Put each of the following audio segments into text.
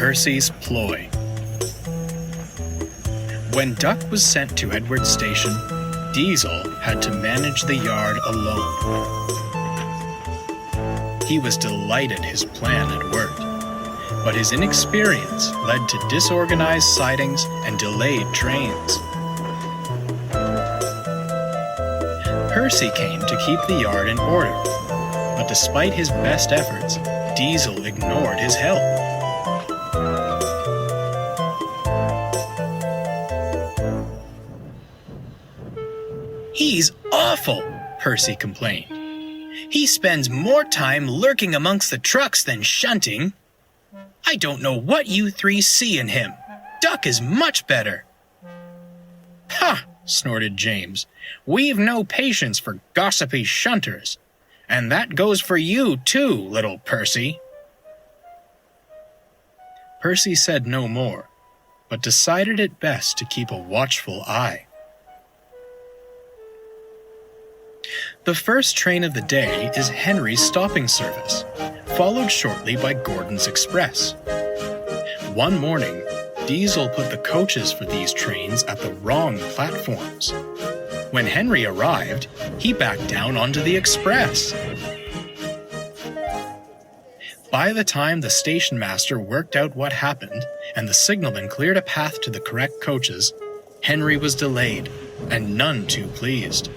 Percys Ploy. When Duck was sent to Edward Station, Diesel had to manage the yard alone. He was delighted his plan had worked, but his inexperience led to disorganized sidings and delayed trains. Percy came to keep the yard in order, but despite his best efforts, Diesel ignored his help. "He's awful," Percy complained. "He spends more time lurking amongst the trucks than shunting. I don't know what you three see in him. Duck is much better." "Ha!" snorted James. "We've no patience for gossipy shunters. And that goes for you too, little Percy." Percy said no more, but decided it best to keep a watchful eye. The first train of the day is Henry's stopping service, followed shortly by Gordon's Express. One morning, Diesel put the coaches for these trains at the wrong platforms. When Henry arrived, he backed down onto the Express. By the time the station master worked out what happened and the signalman cleared a path to the correct coaches, Henry was delayed and none too pleased.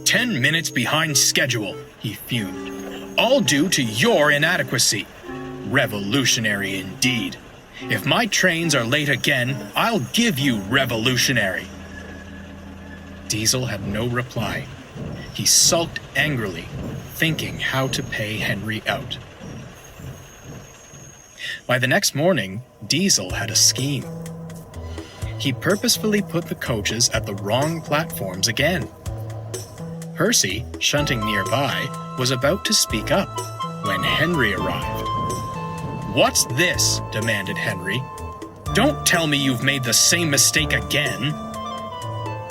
10 minutes behind schedule, he fumed. "All due to your inadequacy. Revolutionary indeed. If my trains are late again, I'll give you revolutionary." Diesel had no reply. He sulked angrily, thinking how to pay Henry out. By the next morning, Diesel had a scheme. He purposefully put the coaches at the wrong platforms again. Percy, shunting nearby, was about to speak up when Henry arrived. "What's this?" demanded Henry. "Don't tell me you've made the same mistake again."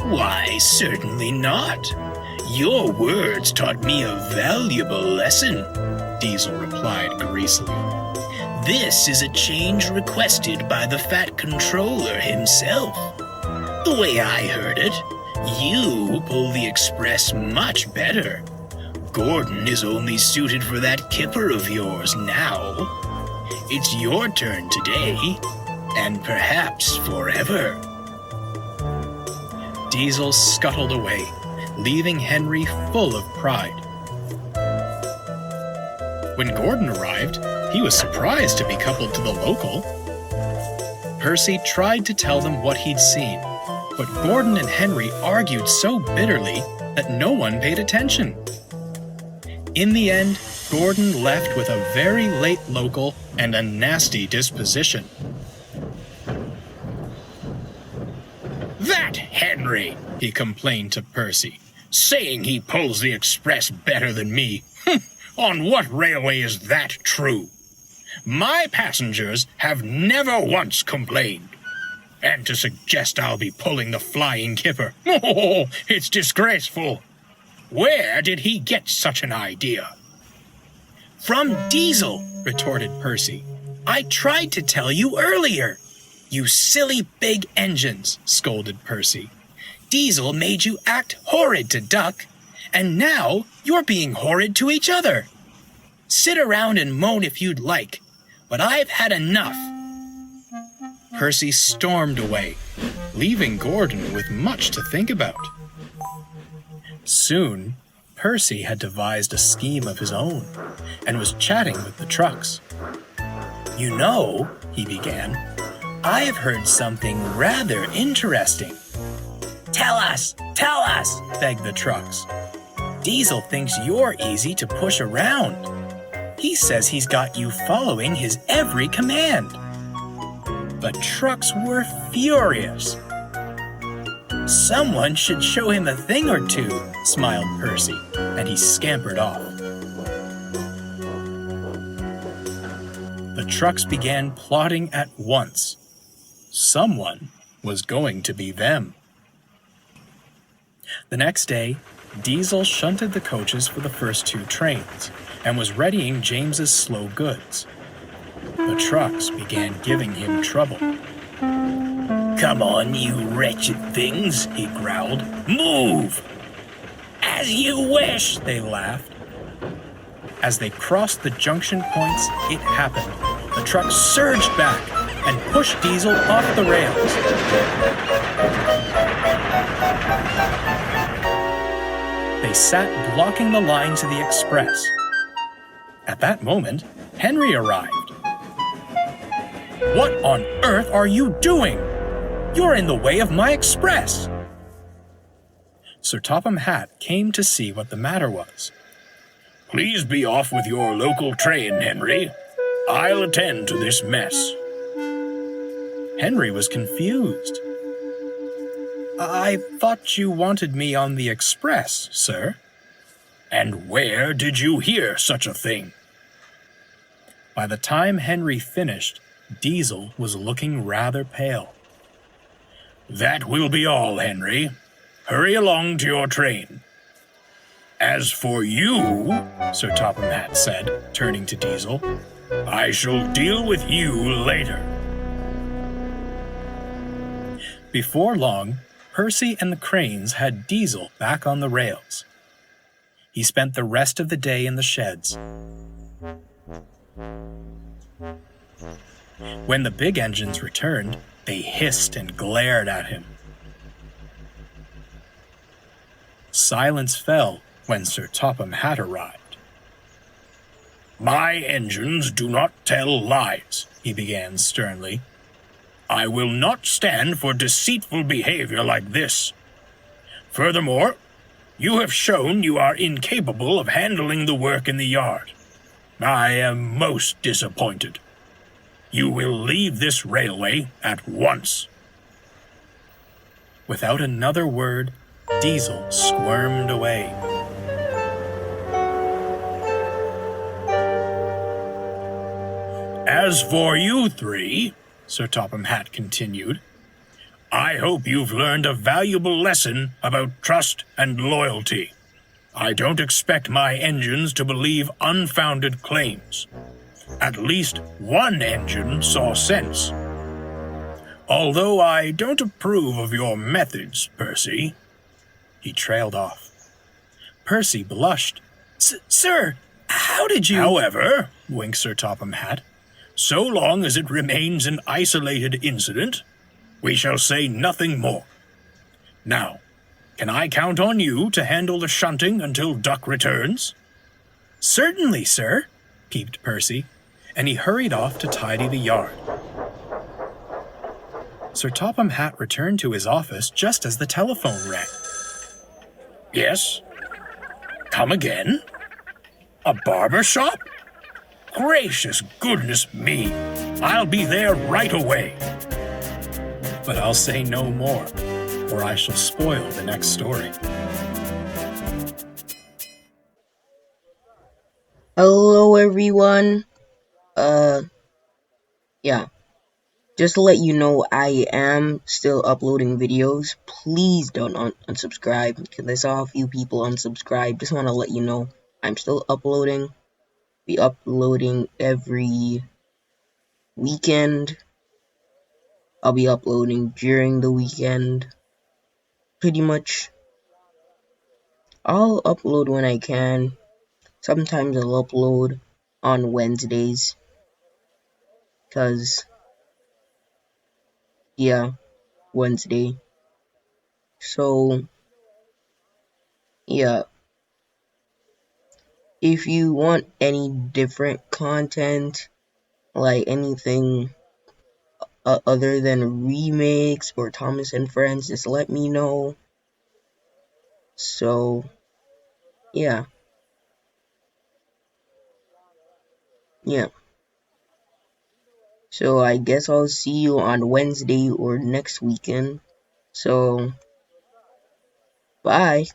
"Why, certainly not. Your words taught me a valuable lesson," Diesel replied greasily. "This is a change requested by the Fat Controller himself. The way I heard it, you pull the Express much better. Gordon is only suited for that kipper of yours now. It's your turn today, and perhaps forever." Diesel scuttled away, leaving Henry full of pride. When Gordon arrived, he was surprised to be coupled to the local. Percy tried to tell them what he'd seen, but Gordon and Henry argued so bitterly that no one paid attention. In the end, Gordon left with a very late local and a nasty disposition. "That Henry," he complained to Percy, "saying he pulls the Express better than me. On what railway is that true? My passengers have never once complained. And to suggest I'll be pulling the flying kipper, oh, it's disgraceful. Where did he get such an idea?" "From Diesel," retorted Percy. "I tried to tell you earlier." "You silly big engines," scolded Percy. "Diesel made you act horrid to Duck, and now you're being horrid to each other. Sit around and moan if you'd like, but I've had enough." Percy stormed away, leaving Gordon with much to think about. Soon, Percy had devised a scheme of his own and was chatting with the trucks. "You know," he began, "I've heard something rather interesting." Tell us, begged the trucks. "Diesel thinks you're easy to push around. He says he's got you following his every command." The trucks were furious. "Someone should show him a thing or two," smiled Percy, and he scampered off. The trucks began plotting at once. Someone was going to be them. The next day, Diesel shunted the coaches for the first two trains, and was readying James's slow goods. The trucks began giving him trouble. "Come on, you wretched things," he growled. "Move!" "As you wish," they laughed. As they crossed the junction points, it happened. The truck surged back and pushed Diesel off the rails. They sat blocking the line to the express. At that moment, Henry arrived. "What on earth are you doing? You're in the way of my express!" Sir Topham Hatt came to see what the matter was. "Please be off with your local train, Henry. I'll attend to this mess." Henry was confused. "I thought you wanted me on the express, sir." "And where did you hear such a thing?" By the time Henry finished, Diesel was looking rather pale. "That will be all, Henry. Hurry along to your train. As for you," Sir Topham Hatt said, turning to Diesel, "I shall deal with you later." Before long, Percy and the Cranes had Diesel back on the rails. He spent the rest of the day in the sheds. When the big engines returned, they hissed and glared at him. Silence fell when Sir Topham Hatt arrived. "My engines do not tell lies," he began sternly. "I will not stand for deceitful behavior like this. Furthermore, you have shown you are incapable of handling the work in the yard. I am most disappointed. You will leave this railway at once." Without another word, Diesel squirmed away. "As for you three," Sir Topham Hatt continued, "I hope you've learned a valuable lesson about trust and loyalty. I don't expect my engines to believe unfounded claims. At least one engine saw sense. Although I don't approve of your methods, Percy." He trailed off. Percy blushed. Sir, how did you— "However," winked Sir Topham Hatt, "so long as it remains an isolated incident, we shall say nothing more. Now, can I count on you to handle the shunting until Duck returns?" "Certainly, sir," peeped Percy, and he hurried off to tidy the yard. Sir Topham Hatt returned to his office just as the telephone rang. "Yes? Come again? A barber shop? Gracious goodness me! I'll be there right away." But I'll say no more, or I shall spoil the next story. Hello everyone. Yeah. Just to let you know, I am still uploading videos. Please don't unsubscribe, because I saw a few people unsubscribe. Just want to let you know, I'm still uploading. Be uploading every weekend. I'll be uploading during the weekend. Pretty much. I'll upload when I can. Sometimes I'll upload on Wednesdays. Because, yeah, Wednesday. So, yeah. If you want any different content, like anything other than remakes or Thomas and Friends, just let me know. So, yeah. Yeah. So, I guess I'll see you on Wednesday or next weekend. So, bye.